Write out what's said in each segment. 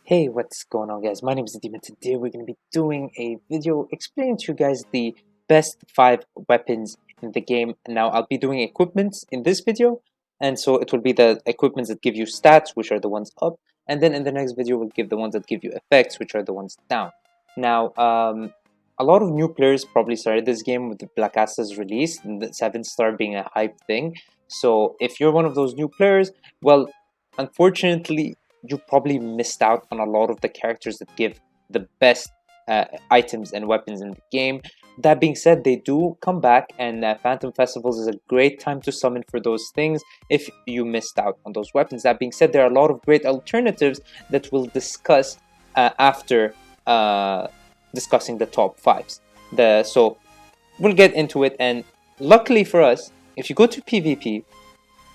Hey, what's going on, guys? My name is Demon. Today we're going to be doing a video explaining to you guys the best 5 weapons in the game. Now, I'll be doing equipments in this video, and so it will be the equipments that give you stats, which are the ones up, and then in the next video we'll give the ones that give you effects, which are the ones down. Now, a lot of new players probably started this game with the Black Asta's release, and the 7-star being a hype thing. So if you're one of those new players, well, unfortunately, you probably missed out on a lot of the characters that give the best items and weapons in the game. That being said, they do come back, and Phantom Festivals is a great time to summon for those things if you missed out on those weapons. That being said, there are a lot of great alternatives that we'll discuss after discussing the top 5s. So we'll get into it, and luckily for us, if you go to PvP,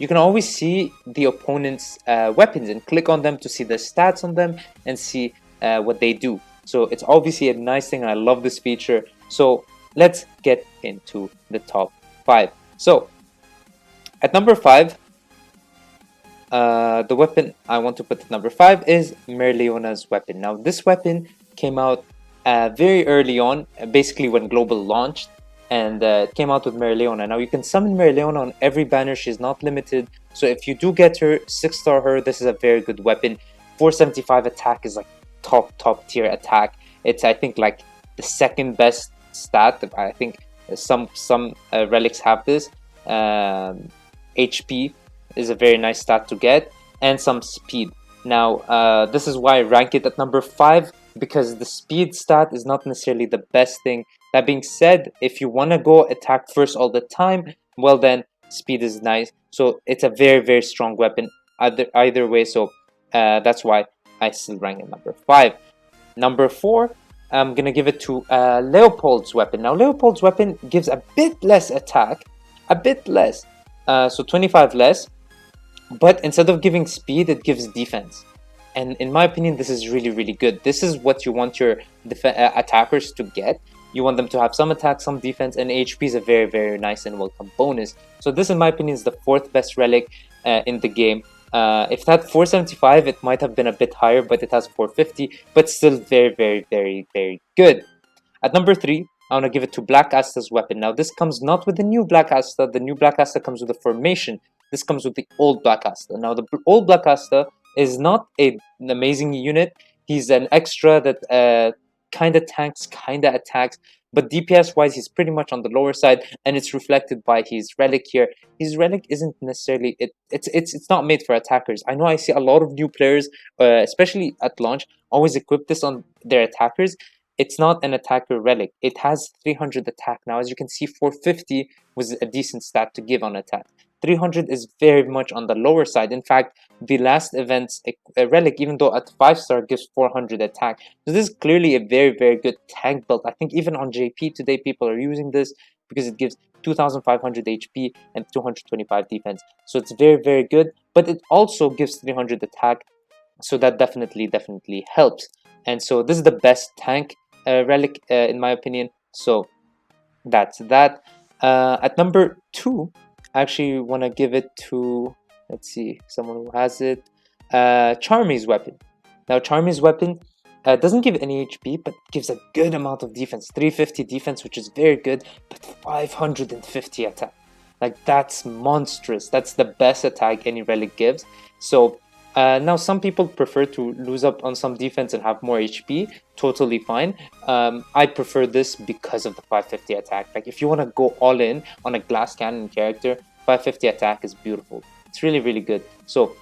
you can always see the opponent's weapons and click on them to see the stats on them and see what they do. So it's obviously a nice thing, and I love this feature. So let's get into the top 5. So at number 5, the weapon I want to put at number 5 is Merleona's weapon. Now this weapon came out very early on, basically when Global launched, and it came out with Merleona. Now you can summon Merleona on every banner. She's not limited, so if you do get her, 6-star her, this is a very good weapon. 475 attack is like top tier attack. It's, I think, like the second best stat. I think some relics have this. HP is a very nice stat to get, and some speed. Now this is why I rank it at number 5, because the speed stat is not necessarily the best thing. That being said, if you want to go attack first all the time, well then speed is nice. So it's a very strong weapon either way. So that's why I still rank it number 5. Number 4, I'm gonna give it to Leopold's weapon. Now Leopold's weapon gives a bit less attack, a bit less, so 25 less, but instead of giving speed, it gives defense. And in my opinion, this is really good. This is what you want your attackers to get. You want them to have some attack, some defense, and HP is a very nice and welcome bonus. So this, in my opinion, is the 4th best relic in the game. If it had 475, it might have been a bit higher, but it has 450, but still very good. At number 3, I want to give it to Black Asta's weapon. Now this comes not with the new Black Asta. The new Black Asta comes with a formation. This comes with the old Black Asta. Now the old Black Asta is not an amazing unit. He's an extra that kind of tanks, kind of attacks, but DPS wise he's pretty much on the lower side, and it's reflected by his relic here. His relic isn't necessarily it's not made for attackers. I know I see a lot of new players, especially at launch, always equip this on their attackers. It's not an attacker relic. It has 300 attack. Now as you can see, 450 was a decent stat to give on attack. 300 is very much on the lower side. In fact, the last event's relic, even though at 5-star, gives 400 attack. So this is clearly a very good tank build. I think even on JP today, people are using this because it gives 2500 HP and 225 defense. So it's very good, but it also gives 300 attack. So that definitely helps. And so this is the best tank relic in my opinion. So that's that. At number 2, I actually want to give it to, let's see, someone who has it, Charmy's weapon. Now Charmy's weapon doesn't give any HP, but gives a good amount of defense. 350 defense, which is very good, but 550 attack. Like, that's monstrous. That's the best attack any relic gives. So now some people prefer to lose up on some defense and have more HP. Totally fine. I prefer this because of the 550 attack. Like, if you want to go all in on a glass cannon character, 550 attack is beautiful. It's really good. So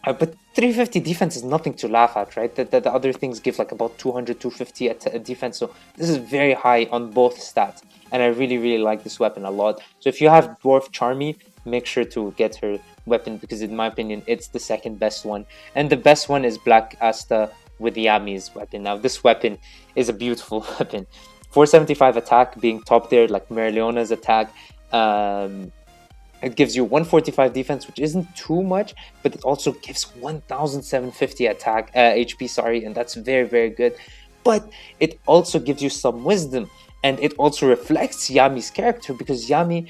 but 350 defense is nothing to laugh at, right? The other things give like about 200, 250 defense. So this is very high on both stats, and I really like this weapon a lot. So if you have Dwarf Charmy, make sure to get her weapon, because in my opinion it's the 2nd best one, and the best one is Black Asta with Yami's weapon. Now this weapon is a beautiful weapon. 475 attack being top there, like Merleona's attack. It gives you 145 defense, which isn't too much, but it also gives 1750 attack HP, sorry, and that's very good. But it also gives you some wisdom, and it also reflects Yami's character, because Yami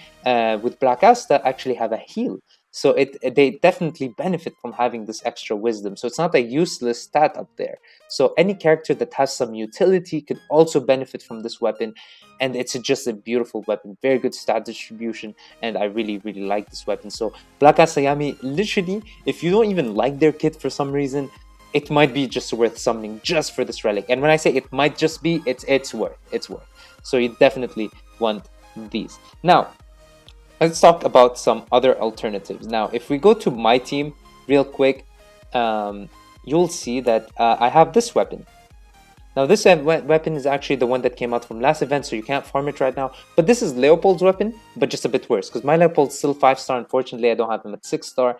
with Black Asta actually have a heal. So they definitely benefit from having this extra wisdom. So it's not a useless stat up there. So any character that has some utility could also benefit from this weapon, and it's just a beautiful weapon, very good stat distribution, and I really really like this weapon. So Black Asayami, literally, if you don't even like their kit for some reason, it might be just worth summoning just for this relic. And when I say it might just be, it's worth. So you definitely want these. Now let's talk about some other alternatives. Now if we go to my team real quick, you'll see that I have this weapon. Now this weapon is actually the one that came out from last event, so you can't farm it right now. But this is Leopold's weapon, but just a bit worse, because my Leopold's still 5-star. Unfortunately, I don't have him at 6-star.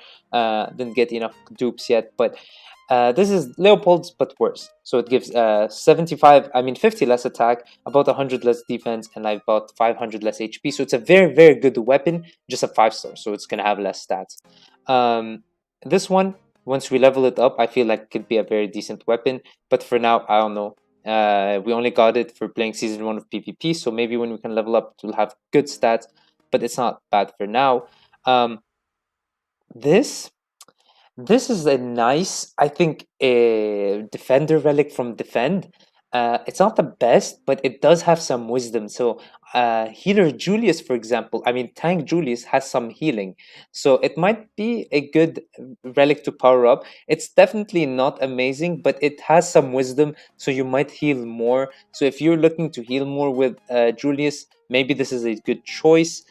Didn't get enough dupes yet, but this is Leopold's, but worse. So it gives 50 less attack, about 100 less defense, and about 500 less HP. So it's a very, very good weapon, just a 5-star, so it's going to have less stats. This one, once we level it up, I feel like it could be a very decent weapon, but for now, I don't know. We only got it for playing season 1 of PvP, so maybe when we can level up, it will have good stats, but it's not bad for now. This is a nice, I think, a defender relic from Defend. It's not the best, but it does have some wisdom. So healer Julius, for example, I mean tank Julius has some healing, so it might be a good relic to power up. It's definitely not amazing, but it has some wisdom, so you might heal more. So if you're looking to heal more with Julius, maybe this is a good choice.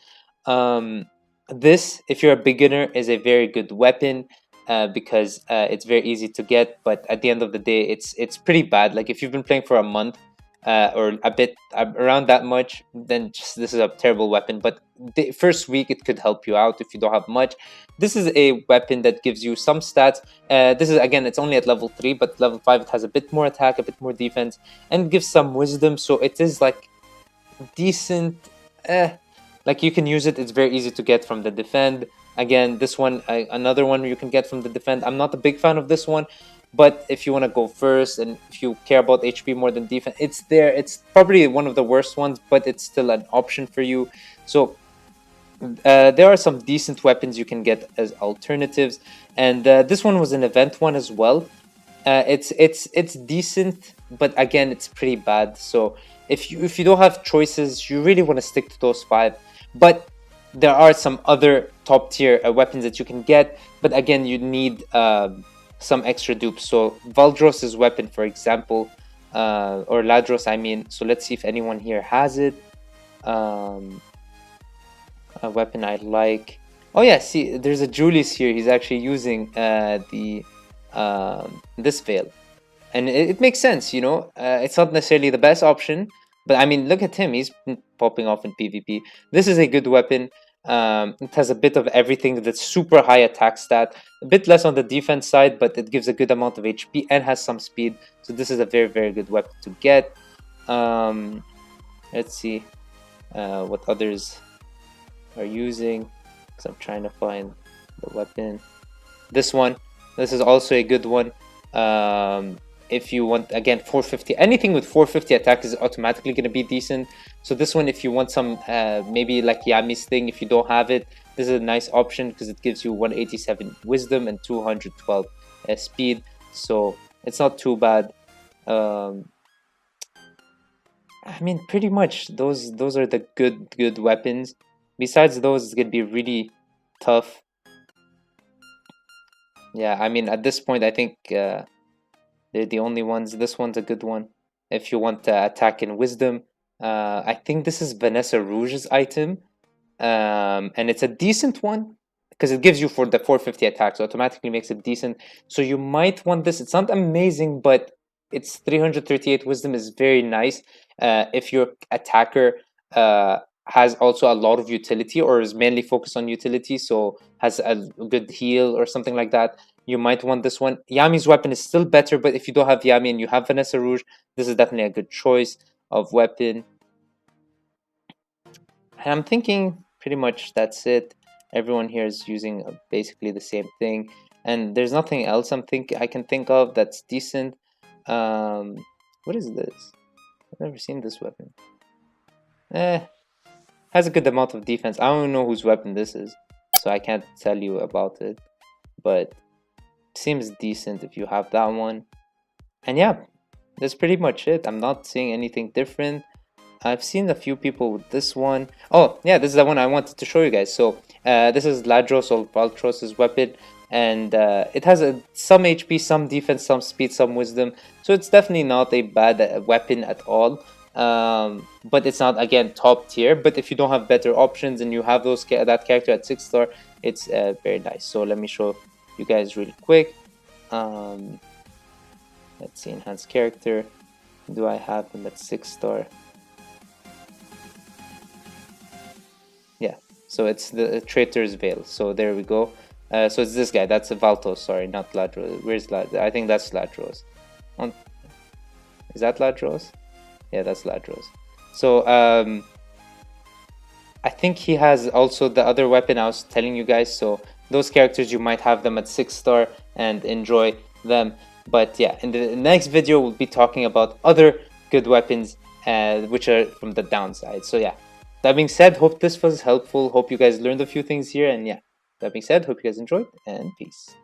This, if you're a beginner, is a very good weapon. Because it's very easy to get, but at the end of the day, it's pretty bad. Like if you've been playing for a month or a bit around that much, then just this is a terrible weapon. But the first week it could help you out if you don't have much. This is a weapon that gives you some stats. This is, again, it's only at level 3, but level 5 it has a bit more attack, a bit more defense, and gives some wisdom. So it is like decent. Like you can use it. It's very easy to get from the Defend. Again, this one, another one you can get from the Defend. I'm not a big fan of this one, but if you want to go first and if you care about HP more than defense, it's there. It's probably one of the worst ones, but it's still an option for you. So there are some decent weapons you can get as alternatives, and this one was an event one as well. It's decent, but again, it's pretty bad. So if you don't have choices, you really want to stick to those 5. But there are some other top tier weapons that you can get, but again, you need some extra dupes. So Valdros's weapon, for example, or Ladros, I mean. So let's see if anyone here has it. A weapon I like. Oh yeah, see, there's a Julius here. He's actually using this veil, and it makes sense. You know, it's not necessarily the best option, but I mean, look at him. He's popping off in PvP. This is a good weapon. It has a bit of everything. That's super high attack stat, a bit less on the defense side, but it gives a good amount of HP and has some speed. So this is a very, very good weapon to get. Let's see what others are using, because I'm trying to find the weapon. This is also a good one. If you want, again, 450, anything with 450 attack is automatically going to be decent. So this one, if you want some maybe like Yami's thing, if you don't have it, this is a nice option because it gives you 187 wisdom and 212 speed. So it's not too bad. I mean, pretty much those are the good weapons. Besides those, it's gonna be really tough. Yeah, I mean, at this point, I think they're the only ones. This one's a good one if you want attack and wisdom. I think this is Vanessa Rouge's item, and it's a decent one because it gives you for the 450 attack, so automatically makes it decent. So you might want this. It's not amazing, but it's 338 wisdom is very nice. If your attacker has also a lot of utility or is mainly focused on utility, so has a good heal or something like that, you might want this one. Yami's weapon is still better, but if you don't have Yami and you have Vanessa Rouge, this is definitely a good choice of weapon. And I'm thinking pretty much that's it. Everyone here is using basically the same thing, and there's nothing else I can think of that's decent. What is this? I've never seen this weapon. Has a good amount of defense. I don't know whose weapon this is, so I can't tell you about it, but seems decent if you have that one. And yeah, that's pretty much it. I'm not seeing anything different. I've seen a few people with this one. Oh, yeah, this is the one I wanted to show you guys. So, this is Ladros or Valtros' weapon, and it has some HP, some defense, some speed, some wisdom. So it's definitely not a bad weapon at all. But it's not, again, top tier. But if you don't have better options and you have that character at 6-star, it's very nice. So let me show you guys really quick. Let's see, enhanced character. Do I have him at 6-star? Yeah, so it's the Traitor's Veil. So there we go. So it's this guy. That's a Valtos. Sorry, not Ladros. Where's Ladros? I think that's Ladros. Is that Ladros? Yeah, that's Ladros. So I think he has also the other weapon I was telling you guys. So those characters, you might have them at 6-star and enjoy them. But yeah, in the next video, we'll be talking about other good weapons, which are from the downside. So yeah, that being said, hope this was helpful. Hope you guys learned a few things here. And yeah, that being said, hope you guys enjoyed, and peace.